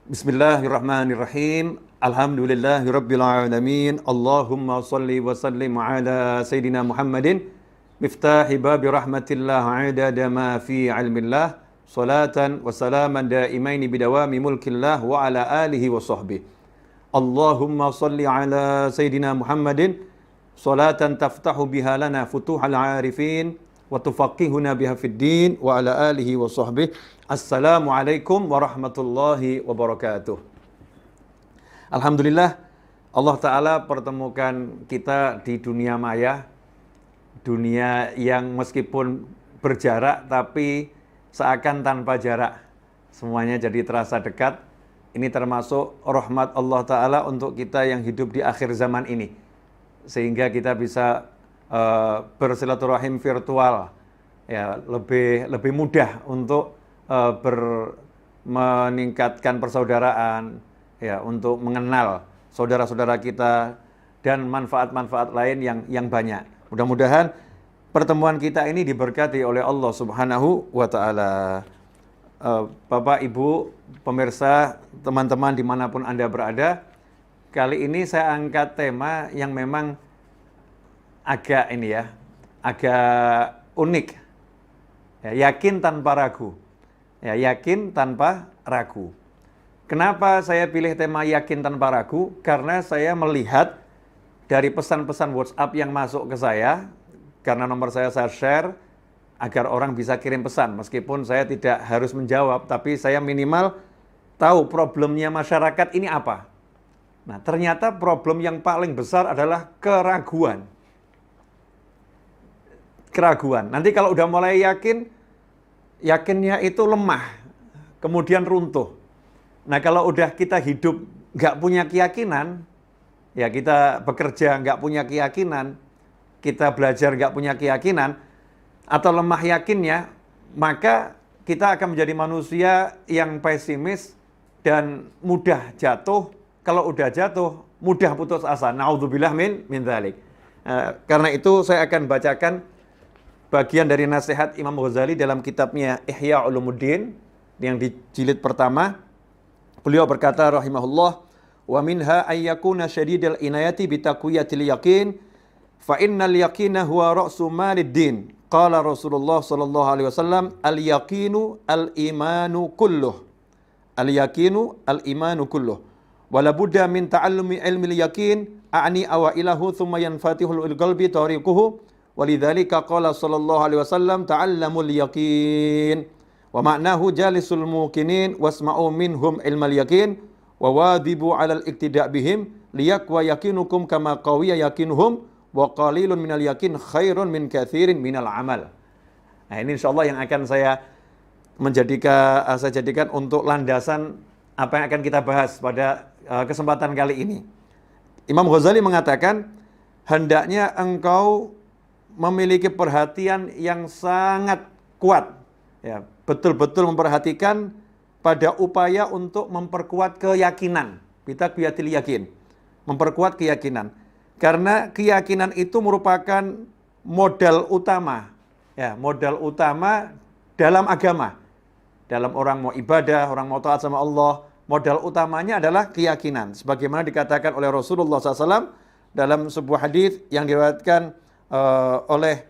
Bismillahirrahmanirrahim. Alhamdulillahirabbil alamin. Allahumma shalli wa sallim ala sayidina Muhammadin miftahi babi rahmatillah adada ma fi ilmillah salatan wa salaman daimaini bidawami mulkillah wa ala alihi wa sahbihi. Allahumma shalli ala sayidina Muhammadin salatan taftahu biha lana futuhal arifin wa tufaqihuna biha fid din wa ala alihi wa sahbihi. Assalamualaikum warahmatullahi wabarakatuh. Alhamdulillah Allah Ta'ala pertemukan kita di dunia maya, dunia yang meskipun berjarak tapi seakan tanpa jarak, semuanya jadi terasa dekat. Ini termasuk rahmat Allah Ta'ala untuk kita yang hidup di akhir zaman ini, sehingga kita bisa bersilaturahim virtual, ya, lebih mudah untuk meningkatkan persaudaraan, ya, untuk mengenal saudara-saudara kita dan manfaat-manfaat lain yang banyak. Mudah-mudahan pertemuan kita ini diberkati oleh Allah Subhanahu wa Ta'ala. Bapak, Ibu, pemirsa, teman-teman dimanapun Anda berada, kali ini saya angkat tema yang memang agak unik, ya, yakin tanpa ragu. Ya, yakin tanpa ragu. Kenapa saya pilih tema yakin tanpa ragu? Karena saya melihat dari pesan-pesan WhatsApp yang masuk ke saya, karena nomor saya share agar orang bisa kirim pesan. Meskipun saya tidak harus menjawab, tapi saya minimal tahu problemnya masyarakat ini apa. Nah, ternyata problem yang paling besar adalah keraguan. Keraguan. Nanti kalau udah mulai yakinnya itu lemah, kemudian runtuh. Nah, kalau udah kita hidup nggak punya keyakinan, ya, kita bekerja nggak punya keyakinan, kita belajar nggak punya keyakinan, atau lemah yakinnya, maka kita akan menjadi manusia yang pesimis dan mudah jatuh. Kalau udah jatuh, mudah putus asa. Naudzubillah min dzalik. Karena itu saya akan bacakan bagian dari nasihat Imam Ghazali dalam kitabnya Ihya Ulumuddin yang di jilid pertama. Beliau berkata rahimahullah, wa minha ayyakuna syadidal inayati bitaqwiyatil yaqin fa innal yaqina huwa ra'su malid din. Qala Rasulullah sallallahu alaihi wasallam, al yaqinu al imanu kulluh. Al yaqinu al imanu kulluh. Wala budda min ta'allumi ilmil yaqin a'ni awailahu thumma yanfatihul qalbi tariquhu. Walidzalika qala sallallahu alaihi wasallam ta'allamul yaqin wa ma'nahu jalisul muqinin wasma'u minhum ilmal yaqin wa wadibu 'alal iqtida' bihim liyaqwa yaqinukum kama qawiya yaqinuhum wa qalilun minal yaqin khairun min katsirin minal amal. Nah, ini insyaallah yang akan saya jadikan untuk landasan apa yang akan kita bahas pada kesempatan kali ini. Imam Ghazali mengatakan, hendaknya engkau memiliki perhatian yang sangat kuat, ya, betul-betul memperhatikan pada upaya untuk memperkuat keyakinan, bitaqwiyatil yakin, memperkuat keyakinan, karena keyakinan itu merupakan modal utama, ya, modal utama dalam agama. Dalam orang mau ibadah, orang mau taat sama Allah, modal utamanya adalah keyakinan, sebagaimana dikatakan oleh Rasulullah SAW dalam sebuah hadis yang diriwayatkan oleh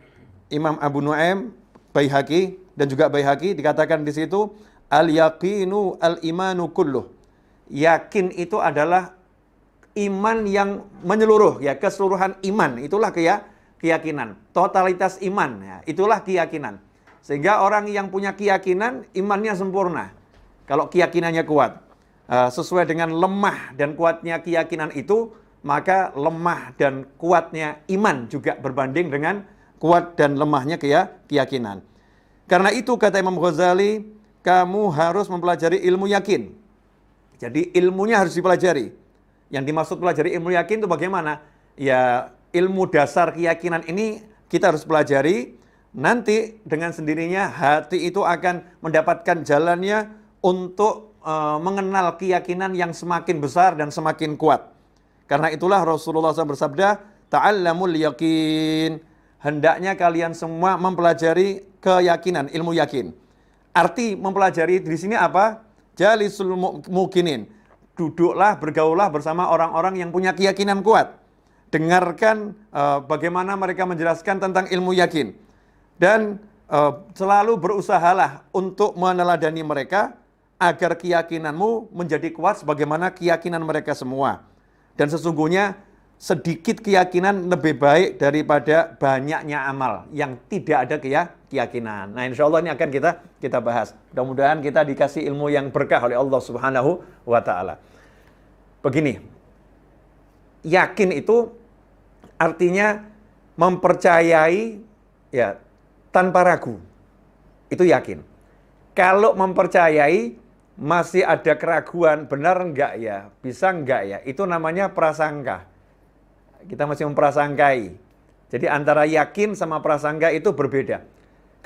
Imam Abu Nuaim, Baihaqi dan juga Baihaqi, dikatakan di situ al-yaqinu al-imanu kulluh. Yakin itu adalah iman yang menyeluruh, ya, keseluruhan iman, itulah keyakinan. Totalitas iman, ya, itulah keyakinan. Sehingga orang yang punya keyakinan, imannya sempurna. Kalau keyakinannya kuat, sesuai dengan lemah dan kuatnya keyakinan itu, maka lemah dan kuatnya iman juga berbanding dengan kuat dan lemahnya keyakinan. Karena itu kata Imam Ghazali, kamu harus mempelajari ilmu yakin. Jadi ilmunya harus dipelajari. Yang dimaksud pelajari ilmu yakin itu bagaimana? Ya, ilmu dasar keyakinan ini kita harus pelajari. Nanti dengan sendirinya hati itu akan mendapatkan jalannya untuk mengenal keyakinan yang semakin besar dan semakin kuat. Karena itulah Rasulullah SAW bersabda, ta'allamul yaqin. Hendaknya kalian semua mempelajari keyakinan, ilmu yakin. Arti mempelajari di sini apa? jalisul muqinin. Duduklah, bergaullah bersama orang-orang yang punya keyakinan kuat. Dengarkan bagaimana mereka menjelaskan tentang ilmu yakin. Dan selalu berusahalah untuk meneladani mereka agar keyakinanmu menjadi kuat sebagaimana keyakinan mereka semua. Dan sesungguhnya sedikit keyakinan lebih baik daripada banyaknya amal yang tidak ada keyakinan. Nah, insya Allah ini akan kita bahas. Mudah-mudahan kita dikasih ilmu yang berkah oleh Allah Subhanahu wa Ta'ala. Begini, yakin itu artinya mempercayai ya tanpa ragu. Itu yakin. Kalau mempercayai masih ada keraguan, benar enggak ya, bisa enggak ya, itu namanya prasangka. Kita masih memprasangkai. Jadi antara yakin sama prasangka itu berbeda.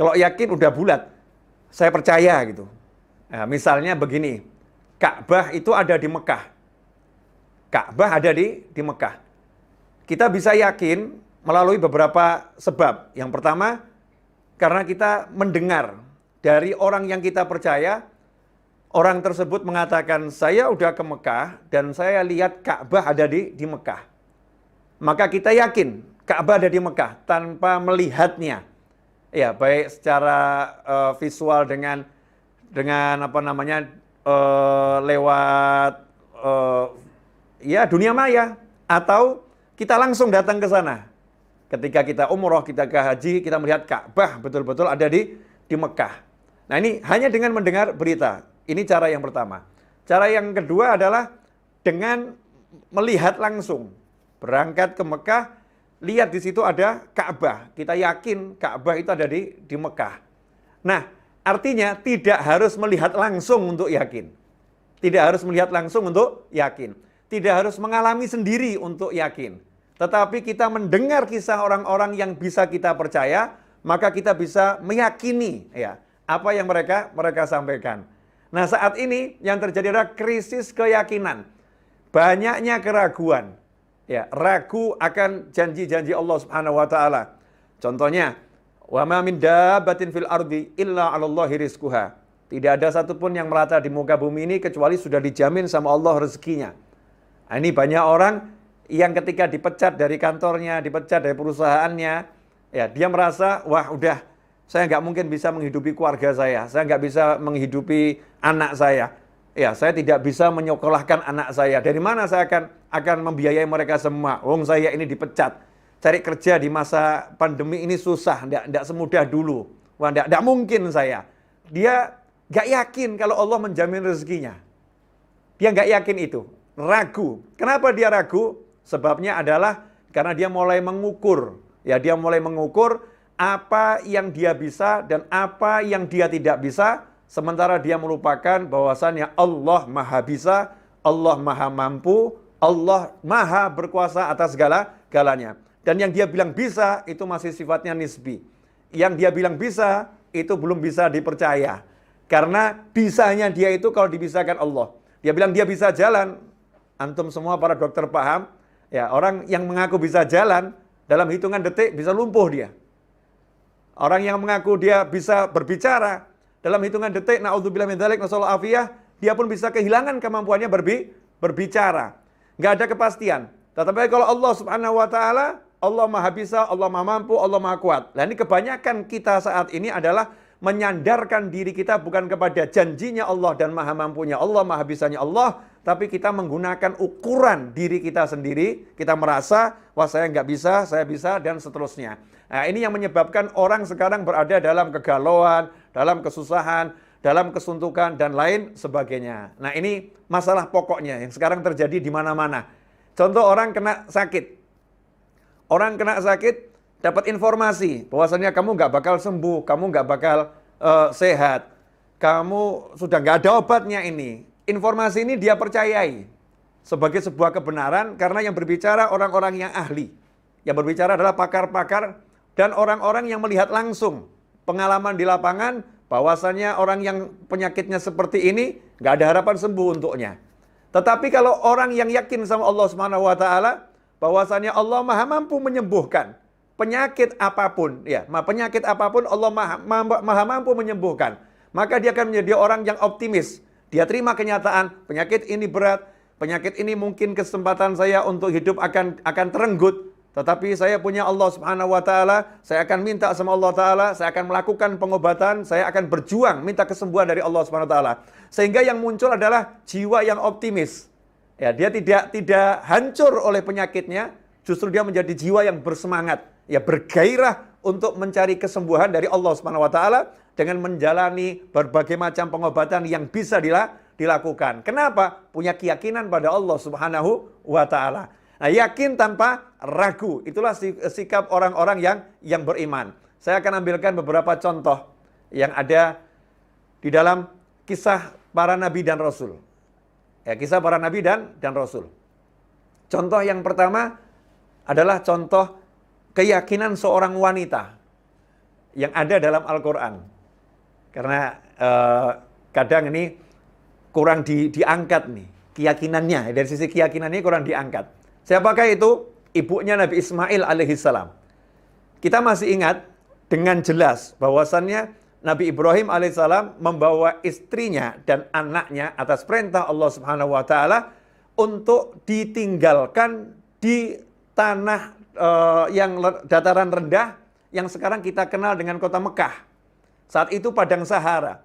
Kalau yakin udah bulat, saya percaya gitu. Nah, misalnya begini, Ka'bah itu ada di Mekah. Ka'bah ada di Mekah. Kita bisa yakin melalui beberapa sebab. Yang pertama, karena kita mendengar dari orang yang kita percaya, orang tersebut mengatakan, saya udah ke Mekah dan saya lihat Ka'bah ada di Mekah. Maka kita yakin Ka'bah ada di Mekah tanpa melihatnya. Ya, baik secara visual dengan apa namanya lewat ya dunia maya, atau kita langsung datang ke sana. Ketika kita umroh, kita ke haji, kita melihat Ka'bah betul-betul ada di Mekah. Nah, ini hanya dengan mendengar berita. Ini cara yang pertama. Cara yang kedua adalah dengan melihat langsung. Berangkat ke Mekah, lihat di situ ada Ka'bah. Kita yakin Ka'bah itu ada di Mekah. Nah, artinya tidak harus melihat langsung untuk yakin. Tidak harus melihat langsung untuk yakin. Tidak harus mengalami sendiri untuk yakin. Tetapi kita mendengar kisah orang-orang yang bisa kita percaya, maka kita bisa meyakini ya apa yang mereka sampaikan. Nah, saat ini yang terjadi adalah krisis keyakinan. Banyaknya keraguan. Ya, ragu akan janji-janji Allah Subhanahu wa Ta'ala. Contohnya, wa ma min dabbatin fil ardi illa 'alallahi rizquha. Tidak ada satupun yang melata di muka bumi ini kecuali sudah dijamin sama Allah rezekinya. Nah, ini banyak orang yang ketika dipecat dari kantornya, dipecat dari perusahaannya, ya dia merasa, wah udah, saya nggak mungkin bisa menghidupi keluarga saya nggak bisa menghidupi anak saya. Ya, saya tidak bisa menyekolahkan anak saya. Dari mana saya akan membiayai mereka semua? Wong saya ini dipecat. Cari kerja di masa pandemi ini susah, enggak semudah dulu. Wah, enggak mungkin saya. Dia nggak yakin kalau Allah menjamin rezekinya. Dia nggak yakin itu. Ragu. Kenapa dia ragu? Sebabnya adalah karena dia mulai mengukur. Ya, dia mulai mengukur apa yang dia bisa dan apa yang dia tidak bisa, sementara dia melupakan bahwasannya Allah Maha Bisa, Allah Maha Mampu, Allah Maha Berkuasa atas segala-galanya. Dan yang dia bilang bisa itu masih sifatnya nisbi. Yang dia bilang bisa itu belum bisa dipercaya. Karena bisanya dia itu kalau dibisakan Allah. Dia bilang dia bisa jalan. Antum semua para dokter paham, ya, orang yang mengaku bisa jalan dalam hitungan detik bisa lumpuh dia. Orang yang mengaku dia bisa berbicara dalam hitungan detik, naudzubillah min dzalik, nasallahu afiyah, dia pun bisa kehilangan kemampuannya berbicara. Nggak ada kepastian. Tetapi kalau Allah Subhanahu wa Ta'ala, Allah Maha Bisa, Allah Maha Mampu, Allah Maha Kuat. Nah, ini kebanyakan kita saat ini adalah menyandarkan diri kita bukan kepada janjinya Allah dan Maha Mampunya Allah, Maha Bisanya Allah, tapi kita menggunakan ukuran diri kita sendiri. Kita merasa, wah saya nggak bisa, saya bisa, dan seterusnya. Nah, ini yang menyebabkan orang sekarang berada dalam kegalauan, dalam kesusahan, dalam kesuntukan, dan lain sebagainya. Nah, ini masalah pokoknya yang sekarang terjadi di mana-mana. Contoh, orang kena sakit. Orang kena sakit, dapat informasi bahwasannya kamu nggak bakal sembuh, kamu nggak bakal sehat, kamu sudah nggak ada obatnya ini. Informasi ini dia percayai sebagai sebuah kebenaran karena yang berbicara orang-orang yang ahli. Yang berbicara adalah pakar-pakar dan orang-orang yang melihat langsung pengalaman di lapangan bahwasannya orang yang penyakitnya seperti ini nggak ada harapan sembuh untuknya. Tetapi kalau orang yang yakin sama Allah Subhanahu wa Ta'ala bahwasannya Allah Maha Mampu menyembuhkan penyakit apapun, ya, penyakit apapun Allah maha mampu menyembuhkan, maka dia akan menjadi orang yang optimis. Dia terima kenyataan, penyakit ini berat, penyakit ini mungkin kesempatan saya untuk hidup akan terenggut. Tetapi saya punya Allah Subhanahu wa Ta'ala, saya akan minta sama Allah Ta'ala, saya akan melakukan pengobatan, saya akan berjuang minta kesembuhan dari Allah Subhanahu wa Ta'ala. Sehingga yang muncul adalah jiwa yang optimis. Ya, dia tidak hancur oleh penyakitnya, justru dia menjadi jiwa yang bersemangat, ya bergairah untuk mencari kesembuhan dari Allah Subhanahu wa Ta'ala dengan menjalani berbagai macam pengobatan yang bisa dilakukan. Kenapa? Punya keyakinan pada Allah Subhanahu wa Ta'ala. Nah, yakin tanpa ragu, itulah sikap orang-orang yang beriman. Saya akan ambilkan beberapa contoh yang ada di dalam kisah para nabi dan rasul. Ya, kisah para nabi dan rasul. Contoh yang pertama adalah contoh keyakinan seorang wanita yang ada dalam Al-Quran. Karena kadang ini kurang diangkat nih, keyakinannya. Dari sisi keyakinannya kurang diangkat. Siapakah itu? Ibunya Nabi Ismail alaihissalam. Kita masih ingat dengan jelas bahwasannya Nabi Ibrahim alaihissalam membawa istrinya dan anaknya atas perintah Allah Subhanahu wa Ta'ala untuk ditinggalkan di tanah yang dataran rendah yang sekarang kita kenal dengan kota Mekah. Saat itu padang Sahara.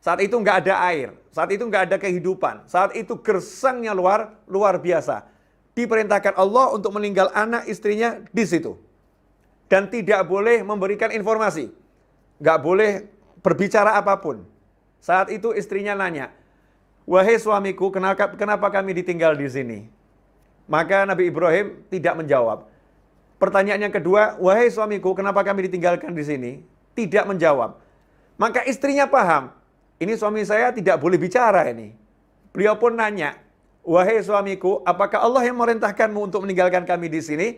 Saat itu nggak ada air. Saat itu nggak ada kehidupan. Saat itu gersangnya luar biasa. Diperintahkan Allah untuk meninggal anak istrinya di situ. Dan tidak boleh memberikan informasi. Nggak boleh berbicara apapun. Saat itu istrinya nanya, "Wahai suamiku, kenapa kami ditinggal di sini?" Maka Nabi Ibrahim tidak menjawab. Pertanyaan yang kedua, "Wahai suamiku, kenapa kami ditinggalkan di sini?" Tidak menjawab. Maka istrinya paham, ini suami saya tidak boleh bicara ini. Beliau pun nanya, "Wahai suamiku, apakah Allah yang merintahkanmu untuk meninggalkan kami di sini?"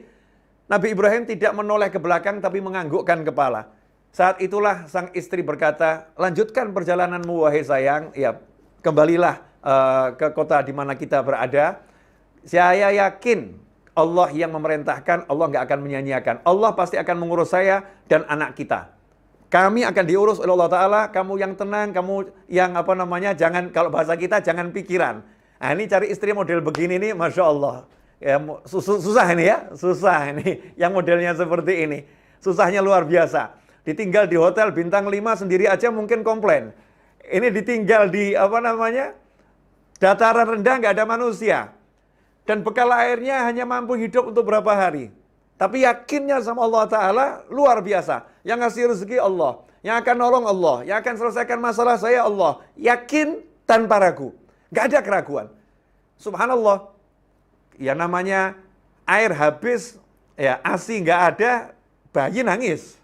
Nabi Ibrahim tidak menoleh ke belakang tapi menganggukkan kepala. Saat itulah sang istri berkata, "Lanjutkan perjalananmu wahai sayang, ya kembalilah ke kota di mana kita berada. Saya yakin Allah yang memerintahkan, Allah nggak akan menyanyiakan. Allah pasti akan mengurus saya dan anak kita. Kami akan diurus oleh Allah Ta'ala, kamu yang tenang, kamu yang jangan, kalau bahasa kita jangan pikiran." Nah, ini cari istri model begini nih, Masya Allah. Ya, susah ini ya, susah ini. Yang modelnya seperti ini. Susahnya luar biasa. Ditinggal di hotel bintang 5 sendiri aja mungkin komplain. Ini ditinggal di dataran rendah, nggak ada manusia. Dan bekal airnya hanya mampu hidup untuk berapa hari. Tapi yakinnya sama Allah Ta'ala luar biasa. Yang ngasih rezeki Allah. Yang akan nolong Allah. Yang akan selesaikan masalah saya Allah. Yakin tanpa ragu. Nggak ada keraguan. Subhanallah. Ya namanya air habis, ya ASI nggak ada, bayi nangis.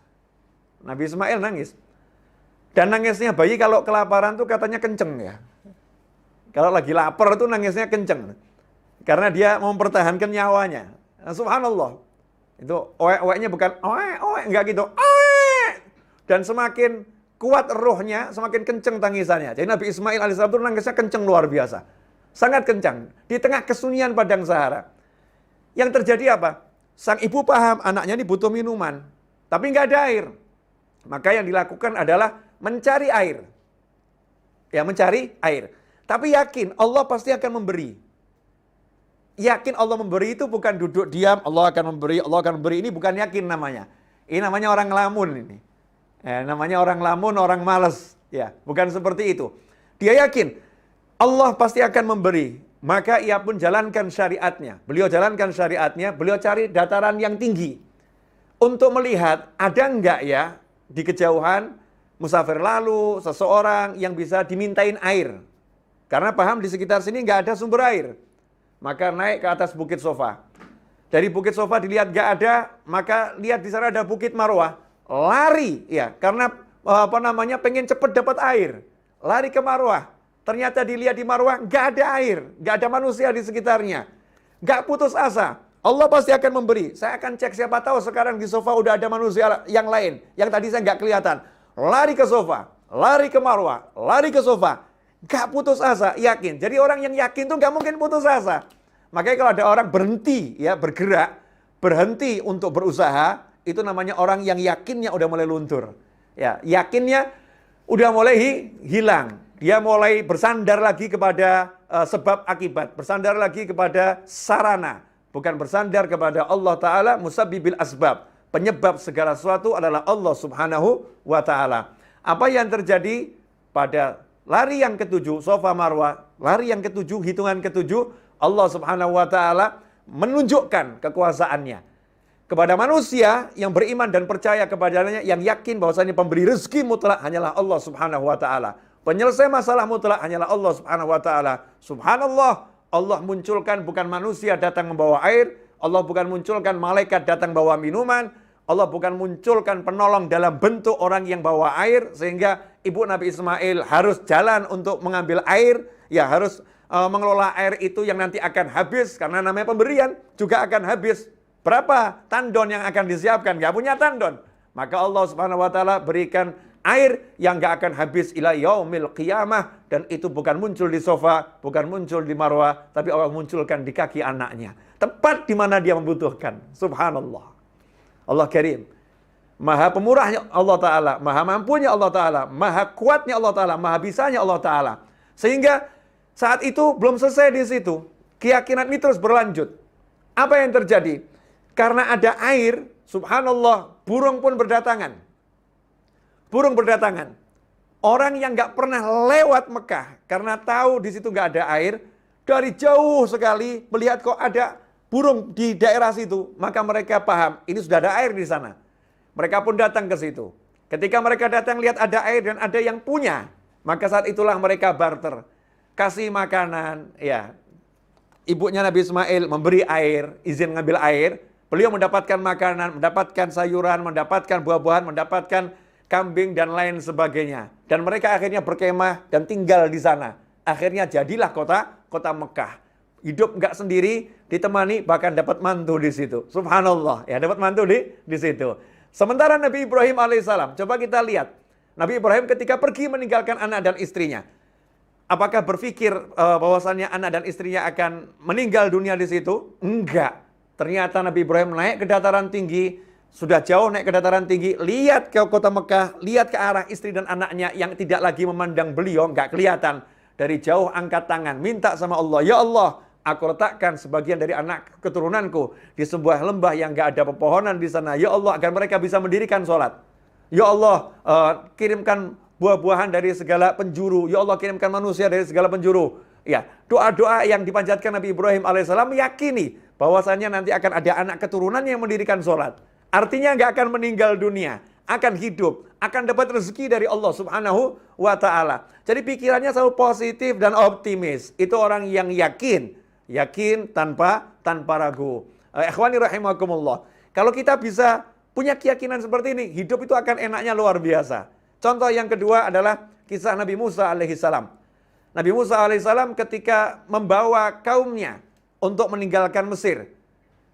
Nabi Ismail nangis. Dan nangisnya bayi kalau kelaparan tuh katanya kenceng ya. Kalau lagi lapar tuh nangisnya kenceng. Karena dia mempertahankan nyawanya. Nah, subhanallah. Itu oek-oeknya bukan oek-oek, enggak gitu. Oek! Dan semakin kuat rohnya, semakin kenceng tangisannya. Jadi Nabi Ismail alaihissalam itu nangisnya kenceng luar biasa. Sangat kencang. Di tengah kesunyian padang Sahara. Yang terjadi apa? Sang ibu paham anaknya ini butuh minuman. Tapi nggak ada air. Maka yang dilakukan adalah mencari air. Ya, mencari air. Tapi yakin Allah pasti akan memberi. Yakin Allah memberi itu bukan duduk diam, Allah akan memberi, Allah akan memberi. Ini bukan yakin namanya. Ini namanya orang ngelamun ini. Namanya orang lamun, orang malas. Ya, bukan seperti itu. Dia yakin Allah pasti akan memberi. Maka ia pun jalankan syariatnya. Beliau jalankan syariatnya, beliau cari dataran yang tinggi. Untuk melihat ada enggak ya di kejauhan musafir lalu seseorang yang bisa dimintain air. Karena paham di sekitar sini enggak ada sumber air. Maka naik ke atas Bukit Sofa. Dari Bukit Sofa dilihat enggak ada, maka lihat di sana ada Bukit Marwah. Lari ya, karena pengen cepat dapat air. Lari ke Marwah. Ternyata dilihat di Marwah enggak ada air, enggak ada manusia di sekitarnya. Enggak putus asa. Allah pasti akan memberi. Saya akan cek, siapa tahu sekarang di sofa udah ada manusia yang lain. Yang tadi saya nggak kelihatan. Lari ke sofa, lari ke Marwah, lari ke sofa. Nggak putus asa, yakin. Jadi orang yang yakin tuh nggak mungkin putus asa. Makanya kalau ada orang berhenti, ya bergerak, berhenti untuk berusaha, itu namanya orang yang yakinnya udah mulai luntur. Ya, yakinnya udah mulai hilang. Dia mulai bersandar lagi kepada sebab akibat, bersandar lagi kepada sarana, bukan bersandar kepada Allah Ta'ala musabbibil asbab. Penyebab segala sesuatu adalah Allah Subhanahu wa Ta'ala. Apa yang terjadi pada lari yang ketujuh, Safa Marwah, lari yang ketujuh, hitungan ketujuh, Allah Subhanahu wa Ta'ala menunjukkan kekuasaannya kepada manusia yang beriman dan percaya kepadanya, yang yakin bahwasanya pemberi rezeki mutlak hanyalah Allah Subhanahu wa Ta'ala. Penyelesai masalah mutlak hanyalah Allah Subhanahu wa Ta'ala. Subhanallah, Allah munculkan bukan manusia datang membawa air, Allah bukan munculkan malaikat datang bawa minuman, Allah bukan munculkan penolong dalam bentuk orang yang bawa air, sehingga ibu Nabi Ismail harus jalan untuk mengambil air, ya harus mengelola air itu yang nanti akan habis, karena namanya pemberian juga akan habis. Berapa tandon yang akan disiapkan? Gak punya tandon. Maka Allah Subhanahu wa Ta'ala berikan air yang gak akan habis ila yaumil qiyamah, dan itu bukan muncul di Safa, bukan muncul di Marwah, tapi Allah munculkan di kaki anaknya, tepat di mana dia membutuhkan. Subhanallah. Allah Karim. Maha pemurahnya Allah Ta'ala, maha mampunya Allah Ta'ala, maha kuatnya Allah Ta'ala, maha bisanya Allah Ta'ala. Sehingga saat itu belum selesai di situ. Keyakinan ini terus berlanjut. Apa yang terjadi? Karena ada air, subhanallah, burung pun berdatangan. Burung berdatangan. Orang yang nggak pernah lewat Mekah, karena tahu di situ nggak ada air, dari jauh sekali melihat kok ada burung di daerah situ, maka mereka paham ini sudah ada air di sana. Mereka pun datang ke situ. Ketika mereka datang lihat ada air dan ada yang punya, maka saat itulah mereka barter. Kasih makanan, ya. Ibunya Nabi Ismail memberi air, izin ngambil air. Beliau mendapatkan makanan, mendapatkan sayuran, mendapatkan buah-buahan, mendapatkan kambing dan lain sebagainya. Dan mereka akhirnya berkemah dan tinggal di sana. Akhirnya jadilah kota Mekah. Hidup nggak sendiri, ditemani, bahkan dapat mantu di situ. Subhanallah, ya dapat mantu di situ. Sementara Nabi Ibrahim alaihissalam, coba kita lihat. Nabi Ibrahim ketika pergi meninggalkan anak dan istrinya, apakah berpikir bahwasannya anak dan istrinya akan meninggal dunia di situ? Enggak. Ternyata Nabi Ibrahim naik ke dataran tinggi, sudah jauh naik ke dataran tinggi, lihat ke kota Mekah, lihat ke arah istri dan anaknya yang tidak lagi memandang beliau, enggak kelihatan. Dari jauh angkat tangan, minta sama Allah, ya Allah, aku letakkan sebagian dari anak keturunanku di sebuah lembah yang enggak ada pepohonan di sana. Ya Allah, agar mereka bisa mendirikan sholat. Ya Allah, kirimkan buah-buahan dari segala penjuru. Ya Allah, kirimkan manusia dari segala penjuru. Ya, doa-doa yang dipanjatkan Nabi Ibrahim alaihissalam meyakini bahwasannya nanti akan ada anak keturunan yang mendirikan sholat. Artinya nggak akan meninggal dunia, akan hidup, akan dapat rezeki dari Allah Subhanahu wa Ta'ala. Jadi pikirannya selalu positif dan optimis. Itu orang yang yakin tanpa ragu. Ikhwani rahimakumullah. Kalau kita bisa punya keyakinan seperti ini, hidup itu akan enaknya luar biasa. Contoh yang kedua adalah kisah Nabi Musa alaihissalam. Nabi Musa alaihissalam ketika membawa kaumnya untuk meninggalkan Mesir.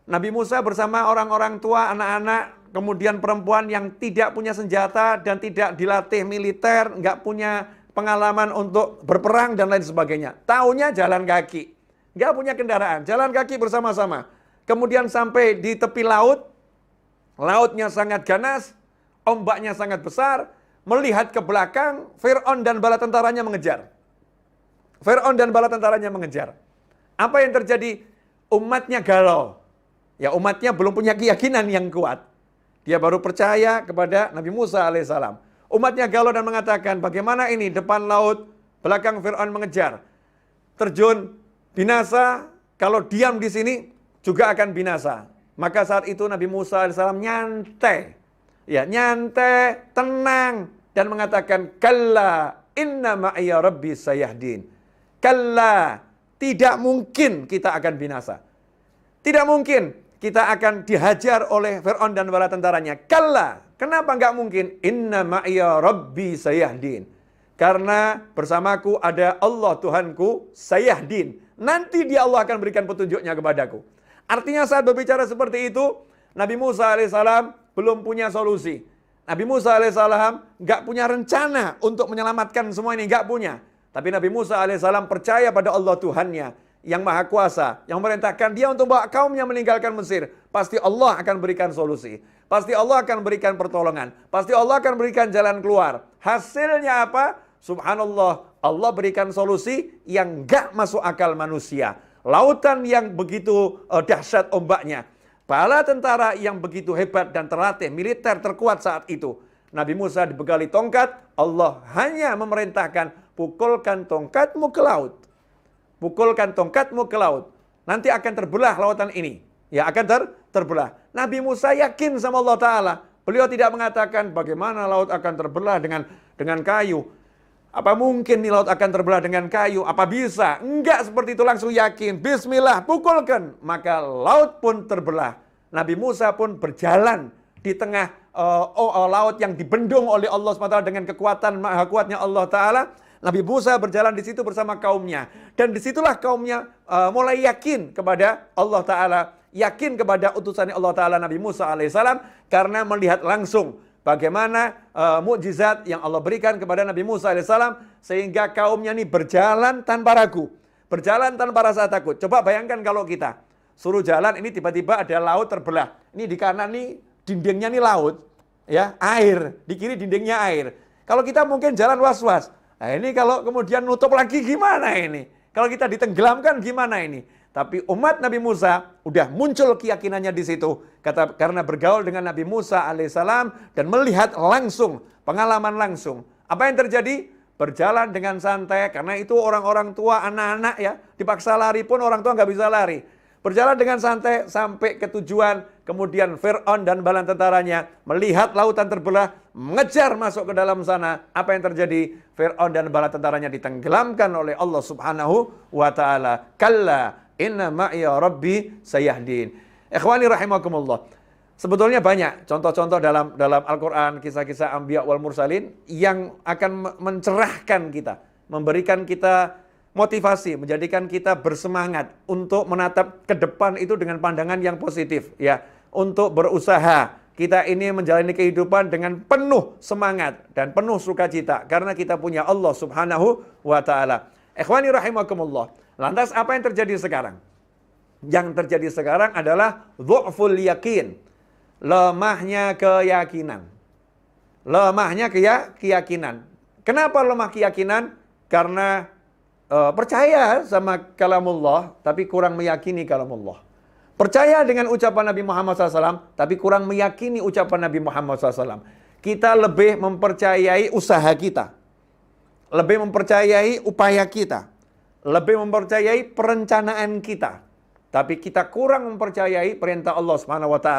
Nabi Musa bersama orang-orang tua, anak-anak, kemudian perempuan yang tidak punya senjata dan tidak dilatih militer, nggak punya pengalaman untuk berperang dan lain sebagainya. Taunya jalan kaki, nggak punya kendaraan, jalan kaki bersama-sama. Kemudian sampai di tepi laut, lautnya sangat ganas, ombaknya sangat besar, melihat ke belakang, Fir'aun dan bala tentaranya mengejar. Fir'aun dan bala tentaranya mengejar. Apa yang terjadi? Umatnya galau. Ya, umatnya belum punya keyakinan yang kuat. Dia baru percaya kepada Nabi Musa alaihissalam. Umatnya galau dan mengatakan, bagaimana ini depan laut, belakang Fir'aun mengejar. Terjun, binasa, kalau diam di sini juga akan binasa. Maka saat itu Nabi Musa alaihissalam nyantai. Ya, nyantai, tenang. Dan mengatakan, kalla inna ma'iya rabbi sayahdin. Kalla, tidak mungkin kita akan binasa. Tidak mungkin kita akan dihajar oleh Fir'aun dan bala tentaranya. Kalla, kenapa enggak mungkin? Inna ma'iya rabbi sayahdin. Karena bersamaku ada Allah Tuhanku sayahdin. Nanti dia Allah akan berikan petunjuknya kepadaku. Artinya saat berbicara seperti itu, Nabi Musa alaihissalam belum punya solusi. Nabi Musa alaihissalam enggak punya rencana untuk menyelamatkan semua ini, enggak punya. Tapi Nabi Musa alaihissalam percaya pada Allah Tuhannya yang maha kuasa, yang merintahkan dia untuk bawa kaumnya meninggalkan Mesir. Pasti Allah akan berikan solusi. Pasti Allah akan berikan pertolongan. Pasti Allah akan berikan jalan keluar. Hasilnya apa? Subhanallah, Allah berikan solusi yang nggak masuk akal manusia. Lautan yang begitu dahsyat ombaknya. Bala tentara yang begitu hebat dan terlatih, militer terkuat saat itu. Nabi Musa dibekali tongkat, Allah hanya memerintahkan, pukulkan tongkatmu ke laut. Pukulkan tongkatmu ke laut. Nanti akan terbelah lautan ini. Ya, akan terbelah. Nabi Musa yakin sama Allah Ta'ala. Beliau tidak mengatakan bagaimana laut akan terbelah dengan kayu. Apa mungkin nih laut akan terbelah dengan kayu? Apa bisa? Enggak seperti itu, langsung yakin. Bismillah, pukulkan. Maka laut pun terbelah. Nabi Musa pun berjalan di tengah laut yang dibendung oleh Allah SWT dengan kekuatan maha kuatnya Allah Ta'ala. Nabi Musa berjalan di situ bersama kaumnya. Dan disitulah kaumnya mulai yakin kepada Allah Ta'ala. Yakin kepada utusan Allah Ta'ala Nabi Musa alaihissalam. Karena melihat langsung bagaimana mukjizat yang Allah berikan kepada Nabi Musa alaihissalam. Sehingga kaumnya ini berjalan tanpa ragu. Berjalan tanpa rasa takut. Coba bayangkan kalau kita suruh jalan, ini tiba-tiba ada laut terbelah. Ini di kanan nih dindingnya nih laut. Ya, air. Di kiri dindingnya air. Kalau kita mungkin jalan was-was. Nah ini kalau kemudian nutup lagi gimana ini? Kalau kita ditenggelamkan gimana ini? Tapi umat Nabi Musa udah muncul keyakinannya di situ. Karena bergaul dengan Nabi Musa alaihissalam dan melihat langsung, pengalaman langsung. Apa yang terjadi? Berjalan dengan santai, karena itu orang-orang tua, anak-anak ya. Dipaksa lari pun orang tua nggak bisa lari. Berjalan dengan santai sampai ke tujuan. Kemudian Fir'aun dan bala tentaranya melihat lautan terbelah, mengejar masuk ke dalam sana. Apa yang terjadi? Fir'aun dan bala tentaranya ditenggelamkan oleh Allah Subhanahu wa Ta'ala. Kalla inna ma'iya rabbi sayahdin. Ikhwani rahimakumullah. Sebetulnya banyak contoh-contoh dalam Al-Quran, kisah-kisah Anbiya wal Mursalin yang akan mencerahkan kita, memberikan kita motivasi, menjadikan kita bersemangat untuk menatap ke depan itu dengan pandangan yang positif, ya, untuk berusaha. Kita ini menjalani kehidupan dengan penuh semangat dan penuh sukacita karena kita punya Allah Subhanahu wa Ta'ala. Ikhwani rahimakumullah. Lantas apa yang terjadi sekarang? Yang terjadi sekarang adalah dhu'ful yakin, lemahnya keyakinan. Lemahnya keyakinan. Kenapa lemah keyakinan? Karena percaya sama kalamullah, tapi kurang meyakini kalamullah. Percaya dengan ucapan Nabi Muhammad SAW, tapi kurang meyakini ucapan Nabi Muhammad SAW. Kita lebih mempercayai usaha kita. Lebih mempercayai upaya kita. Lebih mempercayai perencanaan kita. Tapi kita kurang mempercayai perintah Allah SWT.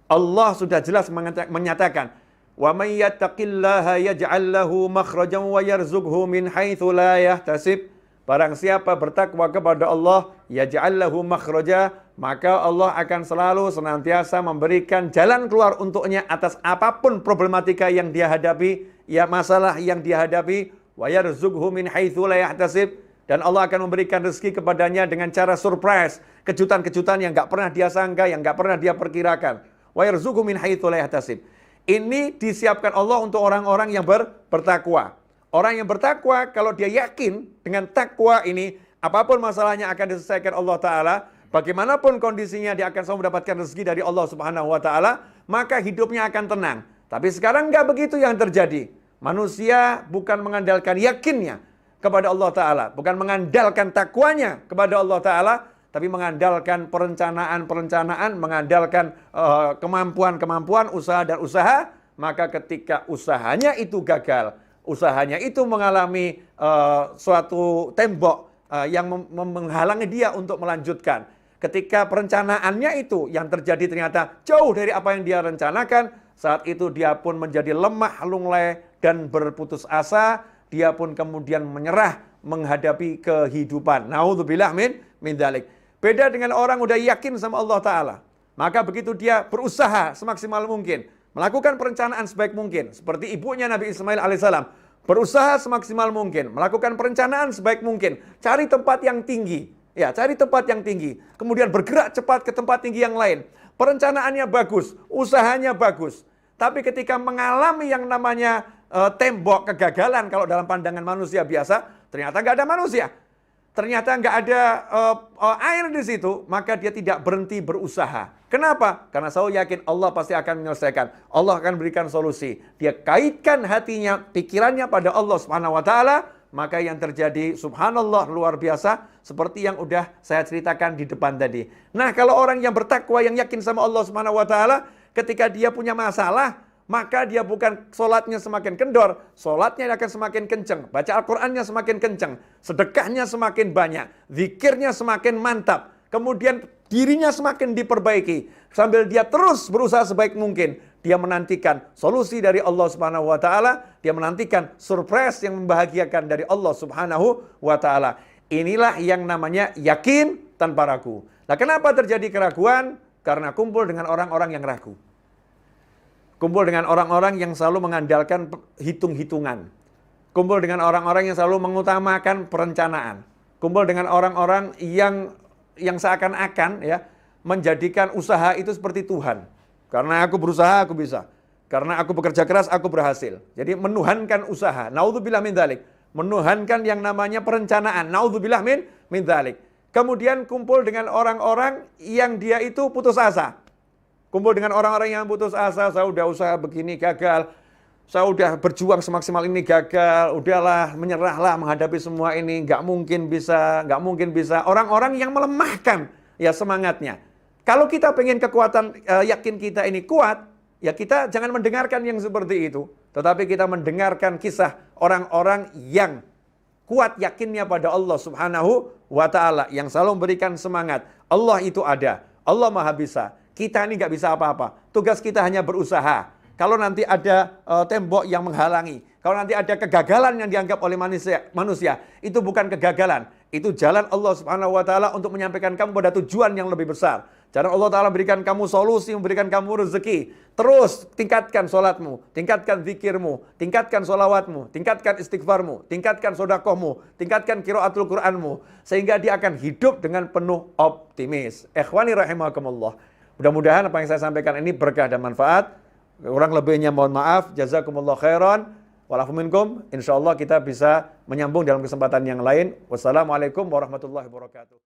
Allah sudah jelas menyatakan, wa may yattaqillaha yaj'al lahu makhrajan wa yarzuqhu min haitsu la yahtasib. Barang siapa bertakwa kepada Allah, yaj'al lahu makhraja, maka Allah akan selalu senantiasa memberikan jalan keluar untuknya atas apapun problematika yang dia hadapi, ya masalah yang dia hadapi, wa yarzuqhu min haitsu la yahtasib, dan Allah akan memberikan rezeki kepadanya dengan cara surprise, kejutan-kejutan yang enggak pernah dia sangka, yang enggak pernah dia perkirakan. Wa yarzuqhu min haitsu la yahtasib. Ini disiapkan Allah untuk orang-orang yang bertakwa. Orang yang bertakwa, kalau dia yakin dengan takwa ini, apapun masalahnya akan diselesaikan Allah Ta'ala, bagaimanapun kondisinya dia akan selalu mendapatkan rezeki dari Allah Subhanahu wa Ta'ala, maka hidupnya akan tenang. Tapi sekarang nggak begitu yang terjadi. Manusia bukan mengandalkan yakinnya kepada Allah Ta'ala, bukan mengandalkan takwanya kepada Allah Ta'ala, tapi mengandalkan perencanaan, mengandalkan kemampuan, usaha dan usaha. Maka ketika usahanya itu gagal, usahanya itu mengalami suatu tembok yang menghalangi dia untuk melanjutkan. Ketika perencanaannya itu yang terjadi ternyata jauh dari apa yang dia rencanakan, saat itu dia pun menjadi lemah, lunglai, dan berputus asa. Dia pun kemudian menyerah menghadapi kehidupan. Naudzubillah min dzalik. Beda dengan orang udah yakin sama Allah Ta'ala. Maka begitu dia berusaha semaksimal mungkin, melakukan perencanaan sebaik mungkin. Seperti ibunya Nabi Ismail alaihissalam. Berusaha semaksimal mungkin, melakukan perencanaan sebaik mungkin. Cari tempat yang tinggi. Ya, cari tempat yang tinggi. Kemudian bergerak cepat ke tempat tinggi yang lain. Perencanaannya bagus, usahanya bagus. Tapi ketika mengalami yang namanya tembok kegagalan, kalau dalam pandangan manusia biasa, ternyata nggak ada manusia. Ternyata nggak ada air di situ, maka dia tidak berhenti berusaha. Kenapa? Karena saya yakin Allah pasti akan menyelesaikan. Allah akan berikan solusi. Dia kaitkan hatinya, pikirannya pada Allah Subhanahu wa taala, maka yang terjadi subhanallah luar biasa seperti yang udah saya ceritakan di depan tadi. Nah, kalau orang yang bertakwa yang yakin sama Allah Subhanahu wa taala, ketika dia punya masalah, maka dia bukan sholatnya semakin kendor, sholatnya akan semakin kenceng, baca Al-Qur'annya semakin kenceng, sedekahnya semakin banyak, zikirnya semakin mantap. Kemudian dirinya semakin diperbaiki. Sambil dia terus berusaha sebaik mungkin. Dia menantikan solusi dari Allah Subhanahu wa taala, dia menantikan surprise yang membahagiakan dari Allah Subhanahu wa taala. Inilah yang namanya yakin tanpa ragu. Nah, kenapa terjadi keraguan? Karena kumpul dengan orang-orang yang ragu. Kumpul dengan orang-orang yang selalu mengandalkan hitung-hitungan. Kumpul dengan orang-orang yang selalu mengutamakan perencanaan. Kumpul dengan orang-orang yang seakan-akan ya menjadikan usaha itu seperti Tuhan. Karena aku berusaha aku bisa. Karena aku bekerja keras aku berhasil. Jadi menuhankan usaha. Naudzubillah min dzalik. Menuhankan yang namanya perencanaan. Naudzubillah min dzalik. Kemudian kumpul dengan orang-orang yang dia itu putus asa. Kumpul dengan orang-orang yang putus asa, saya udah usaha begini gagal. Saya udah berjuang semaksimal ini gagal, udahlah menyerahlah menghadapi semua ini, nggak mungkin bisa. Orang-orang yang melemahkan ya semangatnya. Kalau kita pengen kekuatan yakin kita ini kuat, ya kita jangan mendengarkan yang seperti itu. Tetapi kita mendengarkan kisah orang-orang yang kuat yakinnya pada Allah Subhanahu wa ta'ala, yang selalu memberikan semangat. Allah itu ada, Allah maha bisa. Kita ini nggak bisa apa-apa. Tugas kita hanya berusaha. Kalau nanti ada tembok yang menghalangi, kalau nanti ada kegagalan yang dianggap oleh manusia, itu bukan kegagalan. Itu jalan Allah Subhanahu wa taala untuk menyampaikan kamu pada tujuan yang lebih besar. Jalan Allah taala berikan kamu solusi, memberikan kamu rezeki. Terus tingkatkan sholatmu, tingkatkan zikirmu, tingkatkan sholawatmu, tingkatkan istighfarmu, tingkatkan sodakohmu, tingkatkan qiraatul Qur'anmu, sehingga dia akan hidup dengan penuh optimis. Ikhwani rahimakumullah. Mudah-mudahan apa yang saya sampaikan ini berkah dan manfaat. Kurang lebihnya mohon maaf. Jazakumullah khairan. Walafu minkum. InsyaAllah kita bisa menyambung dalam kesempatan yang lain. Wassalamualaikum warahmatullahi wabarakatuh.